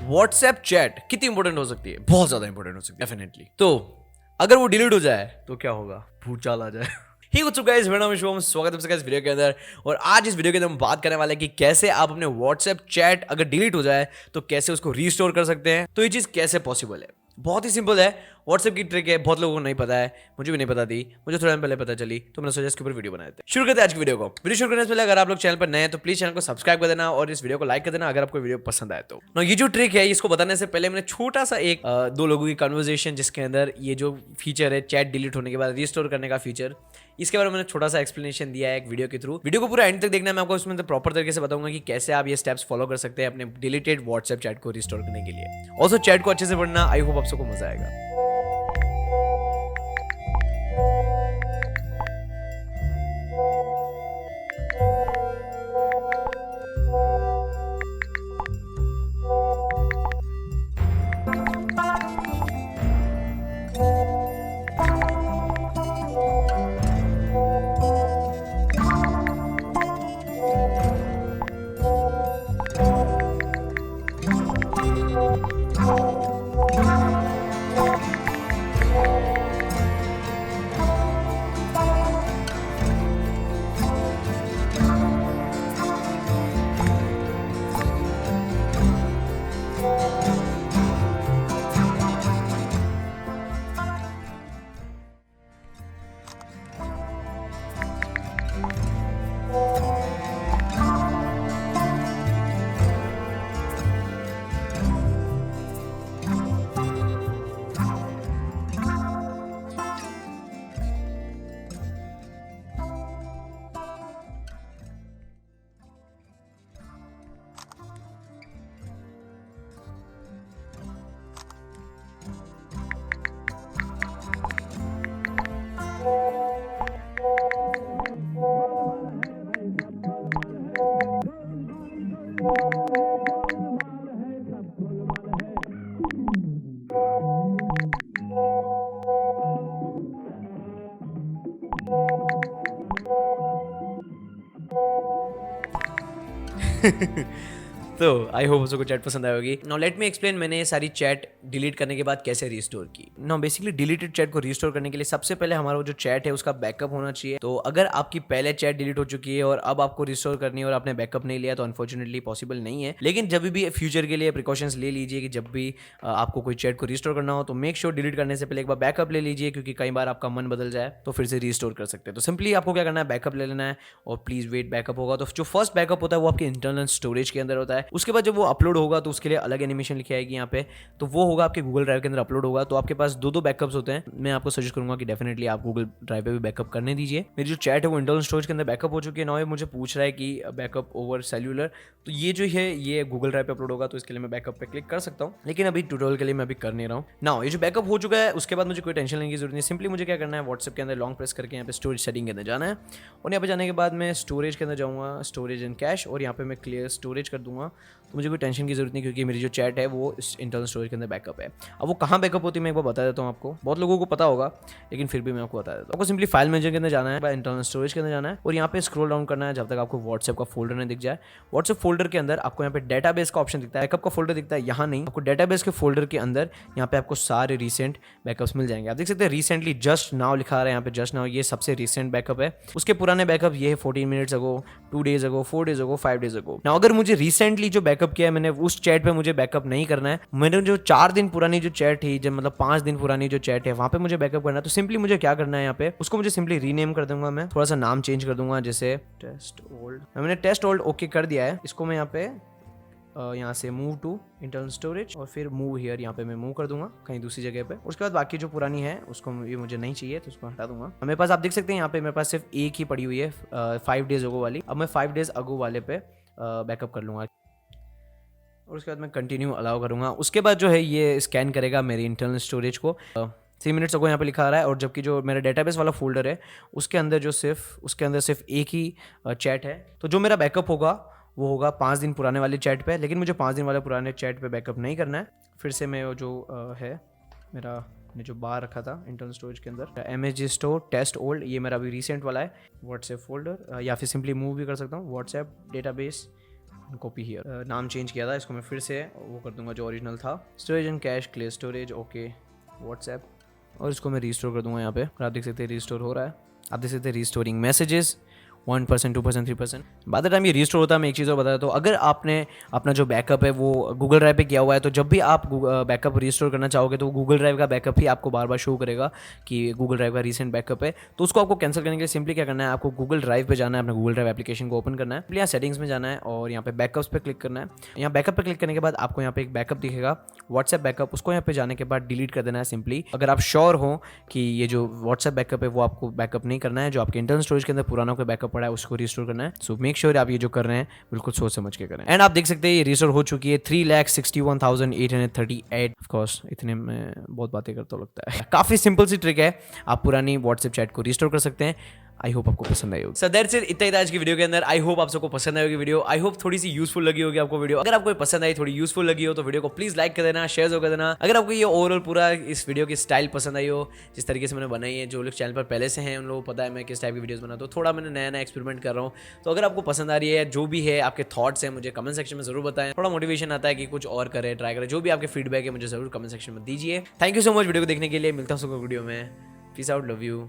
WhatsApp chat कितनी important हो सकती है? बहुत ज्यादा इंपॉर्टेंट हो सकती है डेफिनेटली। तो अगर वो डिलीट हो जाए तो क्या होगा? भूचाल आ जाए। ही व्हाट्स गाइस, मेरा नाम है शुभम, स्वागत है आपका इस वीडियो के अंदर। और आज इस वीडियो के अंदर हम बात करने वाले हैं कि कैसे आप अपने व्हाट्सएप चैट अगर डिलीट हो जाए तो कैसे उसको रीस्टोर कर सकते हैं। तो ये चीज कैसे पॉसिबल है? बहुत ही सिंपल है। व्हाट्सएप की ट्रिक है, बहुत लोगों को नहीं पता है, मुझे भी नहीं पता थी, मुझे थोड़ा टाइम पहले पता चली, तो मैंने सोचा इसके ऊपर वीडियो बना देते हैं। शुरू करते हैं आज की वीडियो को। वीडियो शुरू करने से पहले अगर आप लोग चैनल पर नए हैं तो प्लीज चैनल को सब्सक्राइब कर देना और इस वीडियो को लाइक कर देना अगर आपको वीडियो पसंद आए तो। ना ये जो ट्रिक है इसको बताने से पहले मैंने छोटा सा एक दो लोगों की कन्वर्सेशन जिसके अंदर ये जो फीचर है चैट डिलीट होने के बाद रिस्टोर करने का फीचर, इसके बारे में मैंने छोटा सा एक्सप्लेनेशन दिया है एक वीडियो के थ्रू। वीडियो को पूरा एंड तक देखना है, मैं आपको उसमें प्रॉपर तरीके से बताऊंगा कि कैसे आप ये स्टेप्स फॉलो कर सकते हैं अपने डिलीटेड व्हाट्सएप चैट को रिस्टोर करने के लिए। ऑल्सो चैट को अच्छे से पढ़ना, आई होप आप सबको मजा आएगा। तो आई होप सबको चैट पसंद आई होगी। नाउ लेट मी एक्सप्लेन मैंने ये सारी चैट डिलीट करने के बाद कैसे रिस्टोर की। नाउ बेसिकली डिलीटेड चैट को रिस्टोर करने के लिए सबसे पहले हमारा जो चैट है उसका बैकअप होना चाहिए। तो अगर आपकी पहले चैट डिलीट हो चुकी है और अब आपको रिस्टोर करनी है और आपने बैकअप नहीं लिया तो अनफॉर्चुनेटली पॉसिबल नहीं है। लेकिन जब भी फ्यूचर के लिए प्रिकॉशंस ले लीजिए कि जब भी आपको कोई चैट को रिस्टोर करना हो तो मेक श्योर डिलीट करने से पहले एक बार बैकअप ले लीजिए, क्योंकि कई बार आपका मन बदल जाए तो फिर से रिस्टोर कर सकते हैं। तो सिंपली आपको क्या करना है, बैकअप ले लेना है और प्लीज वेट बैकअप होगा। तो जो फर्स्ट बैकअप होता है वो आपके इंटरनल स्टोरेज के अंदर होता है। उसके बाद जब वो अपलोड होगा तो उसके लिए अलग एनिमेशन लिखी आएगी यहाँ पे, तो वो होगा आपके गूगल ड्राइव के अंदर अपलोड होगा। तो आपके पास दो बैकअप्स होते हैं। मैं आपको सजेस्ट करूंगा कि डेफिनेटली आप गूगल ड्राइव पे भी बैकअप करने दीजिए। मेरी जो चैट है वो इंटरनल स्टोरेज के अंदर बैकअप हो चुकी है। ना ये मुझे पूछ रहा है कि बैकअप ओवर सेल्यूलर, तो ये जो है ये गूगल ड्राइव पे अपलोड होगा, तो इसके लिए मैं बैकअप पे क्लिक कर सकता हूँ, लेकिन अभी ट्यूटोरियल के लिए मैं अभी कर नहीं रहा हूँ। ना ये जो बैकअप हो चुका है उसके बाद मुझे कोई टेंशन लेने की जरूरत नहीं। सिंपली मुझे क्या करना है, व्हाट्सएप के अंदर लॉन्ग प्रेस करके यहाँ पे स्टोरेज सेटिंग के अंदर जाना है और यहाँ पे जाने के बाद मैं स्टोरेज के अंदर जाऊँगा, स्टोरेज एंड कैश, और यहाँ पे मैं क्लियर स्टोरेज कर दूंगा। तो मुझे कोई टेंशन की जरूरत नहीं, क्योंकि मेरी जो चैट है वो इंटरनल स्टोरेज के अंदर बैकअप है। अब वो कहाँ बैकअप होती है मैं एक बार बता देता हूँ आपको, बहुत लोगों को पता होगा लेकिन फिर भी मैं आपको बता देता हूँ। आपको सिंपली फाइल मैनेजर के अंदर जाना है, इंटरनल स्टोरेज के अंदर जाना है और यहाँ पे स्क्रॉल डाउन करना है जब तक आपको व्हाट्सएप का फोल्डर नहीं दिख जाए। व्हाट्सएप फोल्डर के अंदर आपको यहाँ पे डेटाबेस का ऑप्शन दिखता है, बैकअप का फोल्डर दिखता है, यहाँ नहीं, आपको डेटाबेस के फोल्डर के अंदर यहाँ पे आपको सारे रिसेंट बैकअप्स मिल जाएंगे। आप देख सकते हैं रिसेंटली जस्ट नाउ लिखा रहा है यहाँ पे, जस्ट नाउ, ये सबसे रिसेंट बैकअप है। उसके पुराने बैकअप ये है 14 minutes ago, 2 days ago, 4 days ago, 5 days ago. ना अगर मुझे रिसेंटली जो बैकअप किया है मैंने उस चैट पे मुझे बैकअप नहीं करना है, मैंने जो 4 दिन पुरानी जो चैट थी, जब मतलब 5 दिन पुरानी जो चैट है वहां पे मुझे बैकअप करना है, तो सिंपली मुझे क्या करना है, यहाँ पे उसको मुझे सिंपली रीनेम कर दूंगा। मैं थोड़ा सा नाम चेंज कर दूंगा, जैसे टेस्ट ओल्ड, मैंने टेस्ट ओल्ड ओके कर दिया है। इसको मैं यहाँ पे यहाँ से मूव टू इंटरनल स्टोरेज और फिर मूव हियर, यहाँ पे मैं मूव कर दूंगा कहीं दूसरी जगह पे। उसके बाद बाकी जो पुरानी है उसको ये मुझे नहीं चाहिए तो उसको हटा दूंगा। मेरे पास आप देख सकते हैं यहाँ पे मेरे पास सिर्फ एक ही पड़ी हुई है 5 डेज अगो वाली। अब मैं 5 डेज अगो वाले पे बैकअप कर लूँगा और उसके बाद मैं कंटिन्यू अलाउ करूँगा। उसके बाद जो है ये स्कैन करेगा मेरी इंटरनल स्टोरेज को। 3 मिनट्स अगो यहाँ पे लिखा आ रहा है, और जबकि जो मेरा डेटाबेस वाला फोल्डर है उसके अंदर सिर्फ एक ही चैट है। तो जो मेरा बैकअप होगा वो होगा 5 दिन पुराने वाले चैट पे, लेकिन मुझे 5 दिन वाले पुराने चैट पे बैकअप नहीं करना है। फिर से मैं जो है मेरा ने जो बार रखा था इंटरनल स्टोरेज के अंदर, MSG स्टोर टेस्ट ओल्ड, ये मेरा अभी रिसेंट वाला है व्हाट्सएप फोल्डर, या फिर सिंपली मूव भी कर सकता हूँ व्हाट्सएप डेटाबेस कॉपी हियर, नाम चेंज किया था, इसको मैं फिर से वो कर दूंगा जो ओरिजिनल था। Storage and cash, clear storage, okay WhatsApp, और इसको मैं रीस्टोर कर दूंगा यहाँ पे। आप देख सकते हैं रीस्टोर हो रहा है। आप देख सकते हैं रीस्टोरिंग मैसेजेस 1%, 2%, 3%। बाद टाइम ये रीस्टोर होता है। मैं एक चीज़ और बता देता हूँ, अगर आपने अपना जो बैकअप है वो गूगल ड्राइव पे किया हुआ है, तो जब भी आप बैकअप रीस्टोर करना चाहोगे तो गूगल ड्राइव का बैकअप ही आपको बार बार शो करेगा कि गूगल ड्राइव का रीसेंट बैकअप है। तो उसको आपको कैंसिल करने के लिए सिंपली क्या करना है, आपको गूगल ड्राइव पे जाना है, अपना गूगल ड्राइव एप्लीकेशन को ओपन करना है, यहाँ सेटिंग्स में जाना है और यहाँ पे बैकअप्स पे क्लिक करना है। यहाँ बैकअप पे क्लिक करने के बाद आपको यहाँ पे एक बैकअप दिखेगा, व्हाट्सएप बैकअप, उसको यहाँ पे जाने के बाद डिलीट कर देना है सिंपली। अगर आप श्योर हो कि ये जो व्हाट्सएप बैकअप है वो आपको बैकअप नहीं करना है, जो आपके इंटरनल स्टोरेज के अंदर पुराना कोई बैकअप पड़ा है उसको रिस्टोर करना है। सो मेक श्योर आप ये जो कर रहे हैं बिल्कुल सोच समझ के करें। एंड आप देख सकते हैं ये रिस्टोर हो चुकी है 3,61,838। ऑफ कोर्स इतने में बहुत बातें करता लगता है। काफी सिंपल सी ट्रिक है, आप पुरानी व्हाट्सएप चैट को रिस्टोर कर सकते हैं। आई होप आपको पसंद आई होगी। सो दैट्स इट, इतना ही था आज की वीडियो के अंदर। आई होप आप सबको पसंद आई होगी वीडियो। आई होप थोड़ी सी यूजफुल लगी होगी आपको वीडियो। अगर आपको पसंद आई, थोड़ी यूजफुल लगी हो तो वीडियो को प्लीज लाइक कर देना, शेयर कर देना। अगर आपको ये ओवरऑल पूरा इस वीडियो की स्टाइल पसंद आई हो, जिस तरीके से मैंने बनाई है, जो लोग चैनल पर पहले से हैं उन लोगों को पता है मैं किस टाइप की वीडियोस बनाता हूँ, थोड़ा मैंने नया नया एक्सपेरिमेंट कर रहा हूँ। तो अगर आपको पसंद आ रही है, जो भी है आपके थॉट्स हैं, मुझे कमेंट सेक्शन में जरूर बताएं। थोड़ा मोटिवेशन आता है कि कुछ और करें, ट्राई करें। जो भी आपके फीडबैक है मुझे जरूर कमेंट सेक्शन में दीजिए। Thank you so much video को देखने के लिए। मिलता हूँ सबको वीडियो में। Peace out, love you.